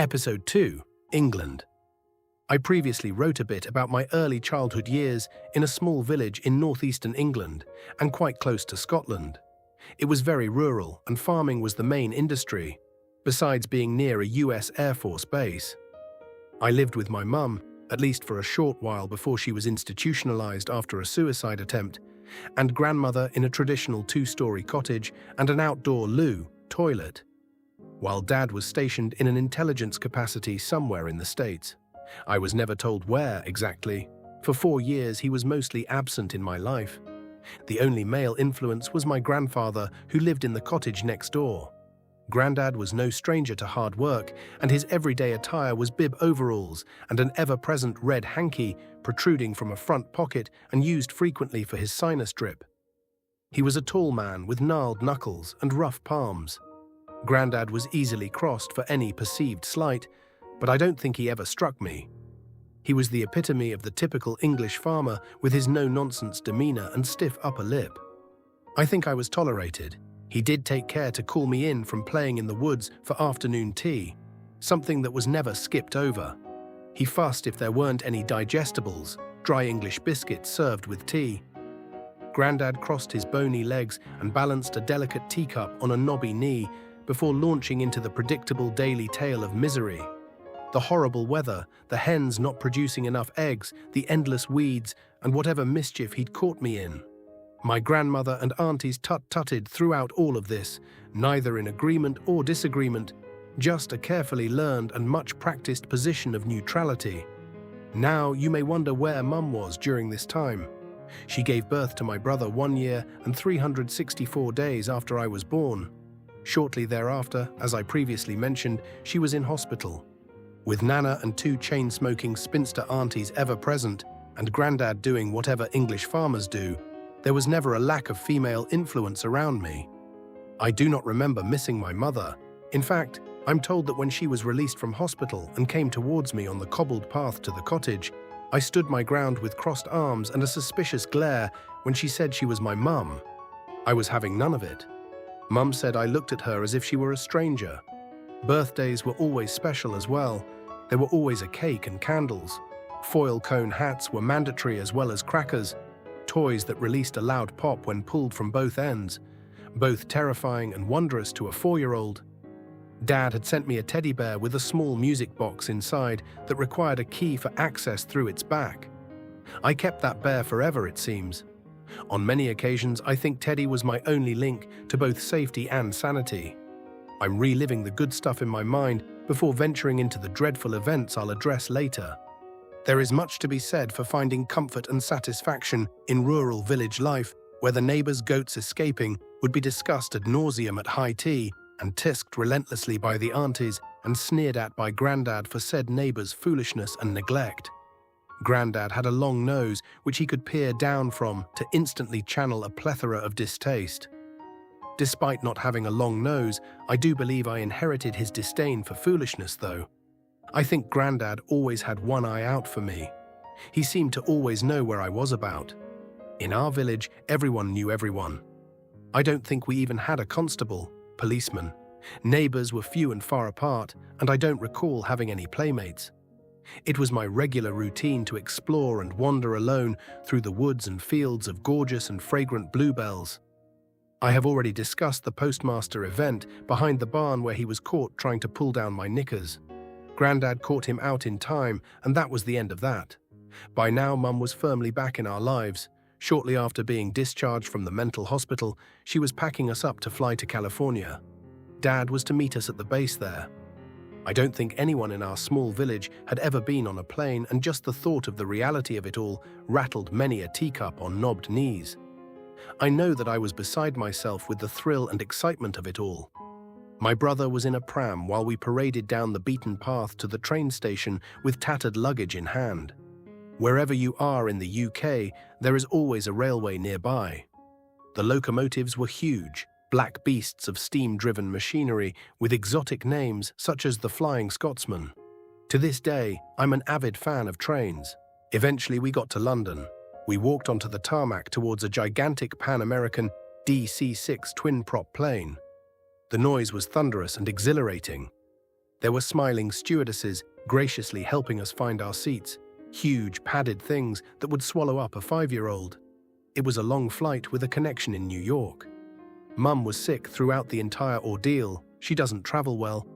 Episode 2, England. I previously wrote a bit about my early childhood years in a small village in northeastern England and quite close to Scotland. It was very rural and farming was the main industry, besides being near a US Air Force base. I lived with my mum, at least for a short while before she was institutionalized after a suicide attempt, and grandmother in a traditional 2-story cottage and an outdoor loo, toilet, while Dad was stationed in an intelligence capacity somewhere in the States. I was never told where exactly. For 4 years he was mostly absent in my life. The only male influence was my grandfather, who lived in the cottage next door. Grandad was no stranger to hard work, and his everyday attire was bib overalls and an ever-present red hanky protruding from a front pocket and used frequently for his sinus drip. He was a tall man with gnarled knuckles and rough palms. Grandad was easily crossed for any perceived slight, but I don't think he ever struck me. He was the epitome of the typical English farmer with his no-nonsense demeanor and stiff upper lip. I think I was tolerated. He did take care to call me in from playing in the woods for afternoon tea, something that was never skipped over. He fussed if there weren't any digestibles, dry English biscuits served with tea. Grandad crossed his bony legs and balanced a delicate teacup on a knobby knee before launching into the predictable daily tale of misery. The horrible weather, the hens not producing enough eggs, the endless weeds, and whatever mischief he'd caught me in. My grandmother and aunties tut-tutted throughout all of this, neither in agreement or disagreement, just a carefully learned and much practiced position of neutrality. Now you may wonder where Mum was during this time. She gave birth to my brother 1 year and 364 days after I was born. Shortly thereafter, as I previously mentioned, she was in hospital. With Nana and 2 chain-smoking spinster aunties ever present, and Grandad doing whatever English farmers do, there was never a lack of female influence around me. I do not remember missing my mother. In fact, I'm told that when she was released from hospital and came towards me on the cobbled path to the cottage, I stood my ground with crossed arms and a suspicious glare when she said she was my mum. I was having none of it. Mum said I looked at her as if she were a stranger. Birthdays were always special as well. There were always a cake and candles. Foil cone hats were mandatory as well as crackers, toys that released a loud pop when pulled from both ends, both terrifying and wondrous to a 4-year-old. Dad had sent me a teddy bear with a small music box inside that required a key for access through its back. I kept that bear forever, it seems. On many occasions, I think Teddy was my only link to both safety and sanity. I'm reliving the good stuff in my mind before venturing into the dreadful events I'll address later. There is much to be said for finding comfort and satisfaction in rural village life, where the neighbors' goats escaping would be discussed ad nauseum at high tea and tisked relentlessly by the aunties and sneered at by Grandad for said neighbors' foolishness and neglect. Grandad had a long nose which he could peer down from to instantly channel a plethora of distaste. Despite not having a long nose, I do believe I inherited his disdain for foolishness, though. I think Grandad always had one eye out for me. He seemed to always know where I was about. In our village, everyone knew everyone. I don't think we even had a constable, policeman. Neighbors were few and far apart, and I don't recall having any playmates. It was my regular routine to explore and wander alone through the woods and fields of gorgeous and fragrant bluebells. I have already discussed the postmaster event behind the barn where he was caught trying to pull down my knickers. Grandad caught him out in time, and that was the end of that. By now, Mum was firmly back in our lives. Shortly after being discharged from the mental hospital, she was packing us up to fly to California. Dad was to meet us at the base there. I don't think anyone in our small village had ever been on a plane, and just the thought of the reality of it all rattled many a teacup on knobbed knees. I know that I was beside myself with the thrill and excitement of it all. My brother was in a pram while we paraded down the beaten path to the train station with tattered luggage in hand. Wherever you are in the UK, there is always a railway nearby. The locomotives were huge, black beasts of steam-driven machinery with exotic names such as the Flying Scotsman. To this day, I'm an avid fan of trains. Eventually we got to London. We walked onto the tarmac towards a gigantic Pan-American DC-6 twin-prop plane. The noise was thunderous and exhilarating. There were smiling stewardesses graciously helping us find our seats, huge padded things that would swallow up a 5-year-old. It was a long flight with a connection in New York. Mum was sick throughout the entire ordeal. She doesn't travel well.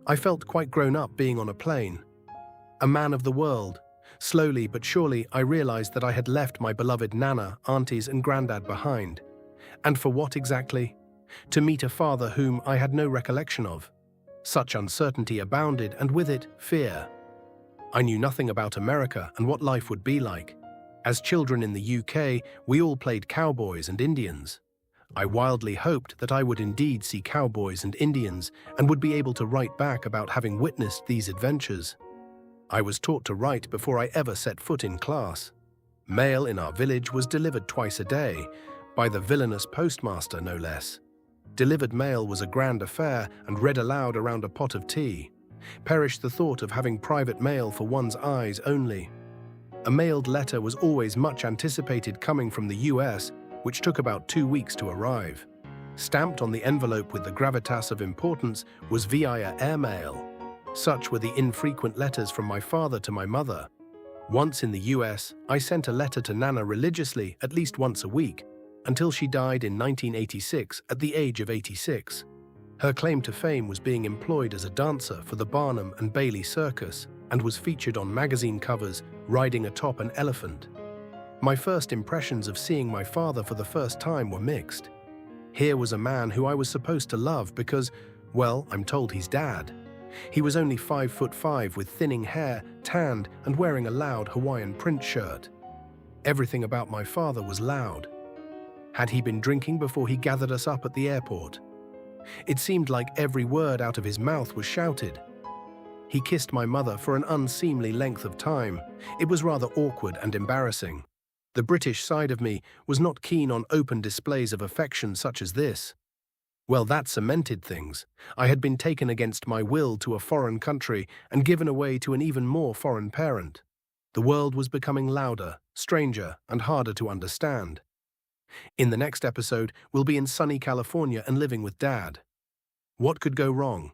I felt quite grown up being on a plane. A man of the world. Slowly but surely, I realized that I had left my beloved Nana, aunties, and Grandad behind. And for what exactly? To meet a father whom I had no recollection of. Such uncertainty abounded, and with it, fear. I knew nothing about America and what life would be like. As children in the UK, we all played cowboys and Indians. I wildly hoped that I would indeed see cowboys and Indians and would be able to write back about having witnessed these adventures. I was taught to write before I ever set foot in class. Mail in our village was delivered twice a day, by the villainous postmaster no less. Delivered mail was a grand affair and read aloud around a pot of tea. Perished the thought of having private mail for one's eyes only. A mailed letter was always much anticipated coming from the US, which took about 2 weeks to arrive. Stamped on the envelope with the gravitas of importance was via airmail. Such were the infrequent letters from my father to my mother. Once in the US, I sent a letter to Nana religiously at least once a week, until she died in 1986 at the age of 86. Her claim to fame was being employed as a dancer for the Barnum and Bailey Circus and was featured on magazine covers riding atop an elephant. My first impressions of seeing my father for the first time were mixed. Here was a man who I was supposed to love because, well, I'm told he's Dad. He was only 5'5" with thinning hair, tanned, and wearing a loud Hawaiian print shirt. Everything about my father was loud. Had he been drinking before he gathered us up at the airport? It seemed like every word out of his mouth was shouted. He kissed my mother for an unseemly length of time. It was rather awkward and embarrassing. The British side of me was not keen on open displays of affection such as this. Well, that cemented things. I had been taken against my will to a foreign country and given away to an even more foreign parent. The world was becoming louder, stranger, and harder to understand. In the next episode, we'll be in sunny California and living with Dad. What could go wrong?